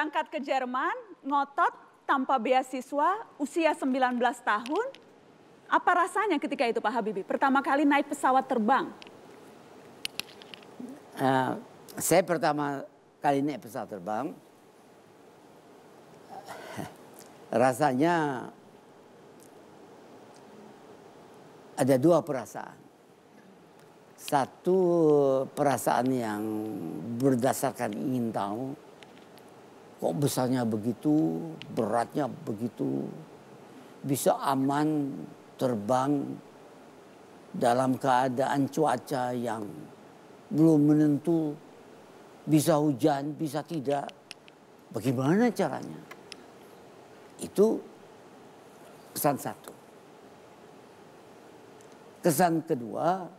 berangkat ke Jerman, ngotot tanpa beasiswa, usia 19 tahun. Apa rasanya ketika itu Pak Habibie? Pertama kali naik pesawat terbang. Saya pertama kali naik pesawat terbang, rasanya ada dua perasaan. Satu perasaan yang berdasarkan ingin tahu, kok besarnya begitu, beratnya begitu, bisa aman terbang dalam keadaan cuaca yang belum menentu, bisa hujan, bisa tidak. Bagaimana caranya? Itu kesan satu. Kesan kedua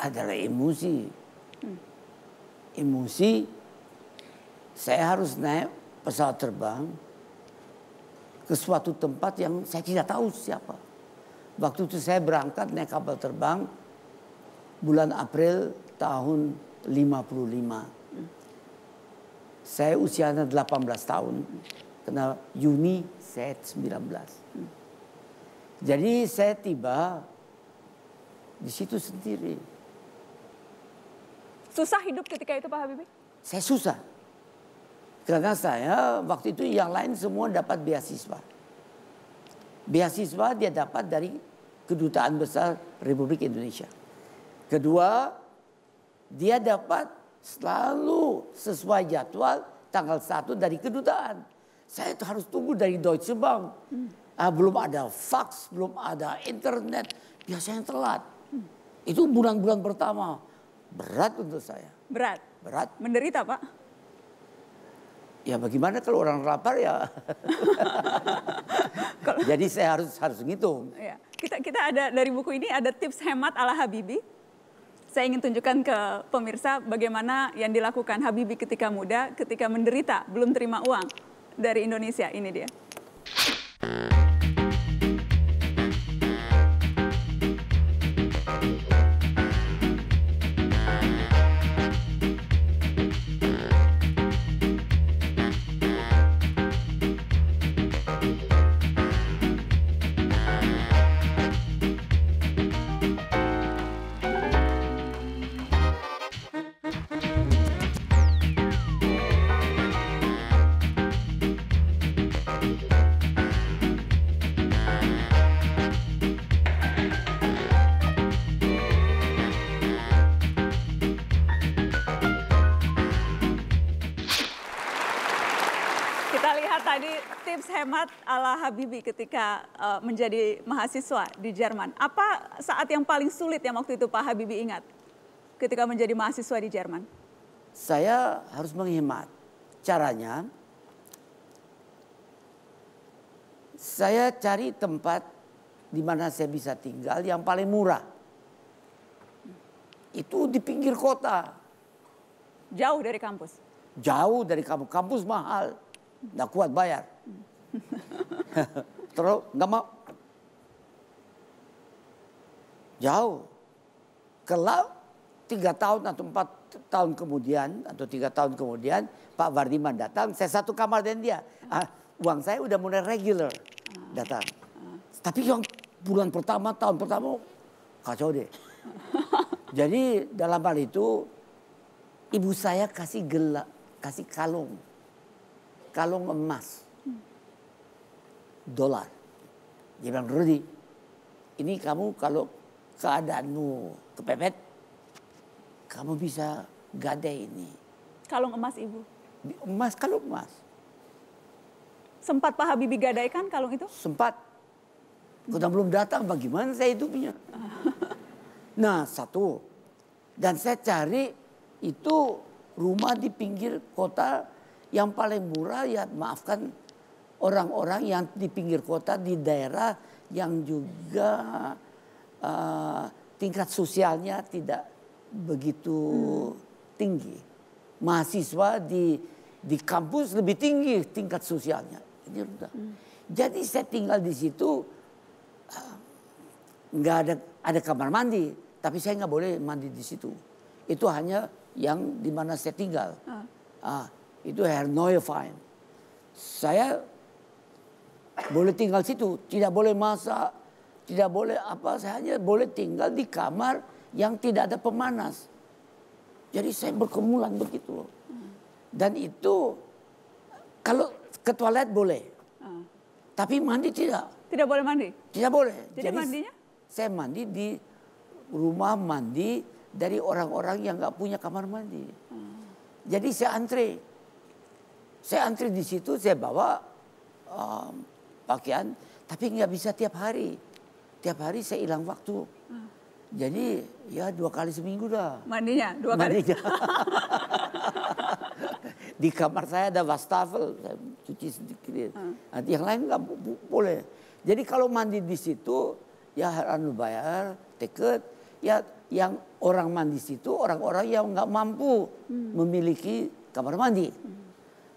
adalah emosi. Emosi, saya harus naik pesawat terbang ke suatu tempat yang saya tidak tahu siapa. Waktu itu saya berangkat naik kapal terbang bulan April tahun 55. Saya usianya 18 tahun. Karena Juni saya 19. Jadi saya tiba di situ sendiri. Susah hidup ketika itu Pak Habibie? Saya susah. Karena saya waktu itu yang lain semua dapat beasiswa. Beasiswa dia dapat dari Kedutaan Besar Republik Indonesia. Kedua, dia dapat selalu sesuai jadwal tanggal 1 dari kedutaan. Saya itu harus tunggu dari Deutsche Bank. Belum ada fax, belum ada internet. Biasanya telat. Itu bulan-bulan pertama. Berat untuk saya. Berat? Berat. Menderita Pak? Ya bagaimana kalau orang lapar ya. Jadi saya harus ngitung. Ya. Kita ada dari buku ini ada tips hemat ala Habibie. Saya ingin tunjukkan ke pemirsa bagaimana yang dilakukan Habibie ketika muda, ketika menderita, belum terima uang dari Indonesia. Ini dia. Tadi tips hemat ala Habibie ketika menjadi mahasiswa di Jerman. Apa saat yang paling sulit yang waktu itu Pak Habibie ingat ketika menjadi mahasiswa di Jerman? Saya harus menghemat. Caranya, saya cari tempat di mana saya bisa tinggal yang paling murah. Itu di pinggir kota. Jauh dari kampus? Jauh dari kampus. Kampus mahal. Nggak kuat bayar. Terus nggak mau. Jauh. Kalau 3 tahun atau 4 tahun kemudian atau 3 tahun kemudian Pak Wardiman datang, saya satu kamar dengan dia. Uang saya udah mulai regular datang. Tapi yang bulan pertama, tahun pertama kacau deh. Jadi dalam hal itu ibu saya kasih kalung emas, dolar. Dia bilang, Rudy, ini kamu kalau keadaanmu kepepet, kamu bisa gadai ini. Kalung emas ibu? Emas, kalung emas. Sempat Pak Habibie gadaikan kalung itu? Sempat. Kota belum datang, bagaimana saya hidupnya? Nah, satu. Dan saya cari itu rumah di pinggir kota yang paling murah, ya maafkan orang-orang yang di pinggir kota di daerah yang juga tingkat sosialnya tidak begitu tinggi. Mahasiswa di kampus lebih tinggi tingkat sosialnya. Jadi saya tinggal di situ, nggak ada kamar mandi, tapi saya nggak boleh mandi di situ. Itu hanya yang di mana saya tinggal. Itu Herr Neuwein. Saya boleh tinggal situ, tidak boleh masak, tidak boleh apa, saya hanya boleh tinggal di kamar yang tidak ada pemanas. Jadi saya berkemulan begitu loh. Dan itu kalau ke toilet boleh, tapi mandi tidak. Tidak boleh mandi? Tidak boleh. Jadi mandinya? Saya mandi di rumah mandi dari orang-orang yang nggak punya kamar mandi. Jadi saya antre. Saya antri di situ, saya bawa pakaian, tapi nggak bisa tiap hari. Tiap hari saya hilang waktu. Jadi ya 2 kali seminggu dah. Mandinya 2 kali? Di kamar saya ada wastafel, saya cuci sedikit. Yang lain nggak boleh. Jadi kalau mandi di situ, ya harus bayar tiket. Ya yang orang mandi situ, orang-orang yang nggak mampu memiliki kamar mandi.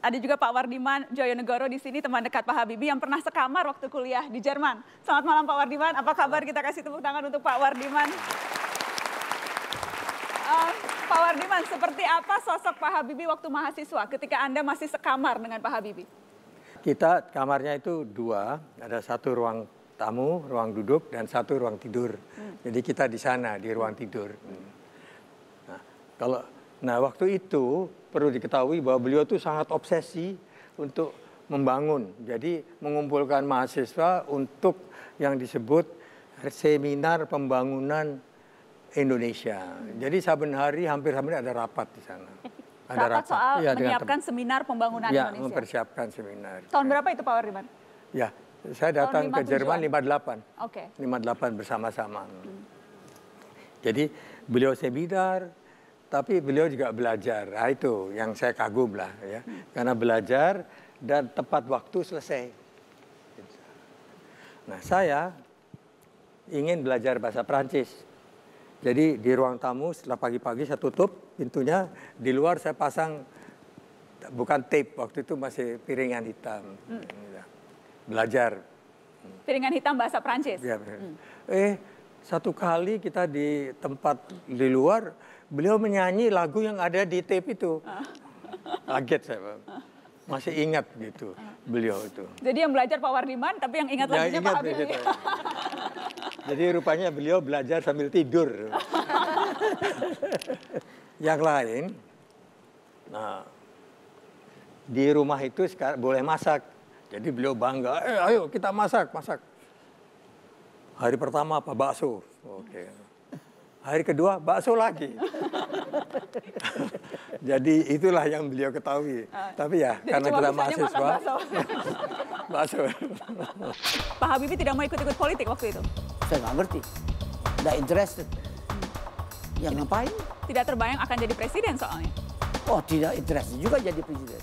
Ada juga Pak Wardiman Joyonegoro di sini, teman dekat Pak Habibie yang pernah sekamar waktu kuliah di Jerman. Selamat malam Pak Wardiman, apa kabar? Kita kasih tepuk tangan untuk Pak Wardiman. Pak Wardiman, seperti apa sosok Pak Habibie waktu mahasiswa ketika Anda masih sekamar dengan Pak Habibie? Kita kamarnya itu 2, ada 1 ruang tamu, ruang duduk, dan 1 ruang tidur. Jadi kita di sana, di ruang tidur. Nah, waktu itu perlu diketahui bahwa beliau itu sangat obsesi untuk membangun. Jadi mengumpulkan mahasiswa untuk yang disebut seminar pembangunan Indonesia. Jadi saben hari hampir ada rapat di sana. Ada rapat soal ya, menyiapkan seminar pembangunan Indonesia. Ya, mempersiapkan seminar. Tahun berapa itu Pak Wardiman? Ya, saya datang ke Jerman 58. Oke. 58 bersama-sama. Jadi beliau seminar, tapi beliau juga belajar. Nah, itu yang saya kagum lah ya. Karena belajar dan tepat waktu selesai. Nah, saya ingin belajar bahasa Prancis. Jadi di ruang tamu setelah pagi-pagi saya tutup pintunya, di luar saya pasang bukan tape, waktu itu masih piringan hitam. Belajar. Piringan hitam bahasa Prancis. Ya, satu kali kita di tempat di luar, beliau menyanyi lagu yang ada di tape itu. Kaget saya, masih ingat gitu beliau itu. Jadi yang belajar Pak Wardiman, tapi yang ingat lagunya Pak Habibie. Jadi rupanya beliau belajar sambil tidur. Yang lain, nah di rumah itu sekarang boleh masak. Jadi beliau bangga, ayo kita masak. Hari pertama apa? Bakso. Oke. Hari kedua bakso lagi. Jadi itulah yang beliau ketahui. Tapi ya karena kita mahasiswa, bakso. Pak Habibie tidak mau ikut-ikut politik waktu itu? Saya nggak ngerti, nggak interested. Yang ngapain? Tidak terbayang akan jadi presiden soalnya. Oh, tidak interested juga jadi presiden.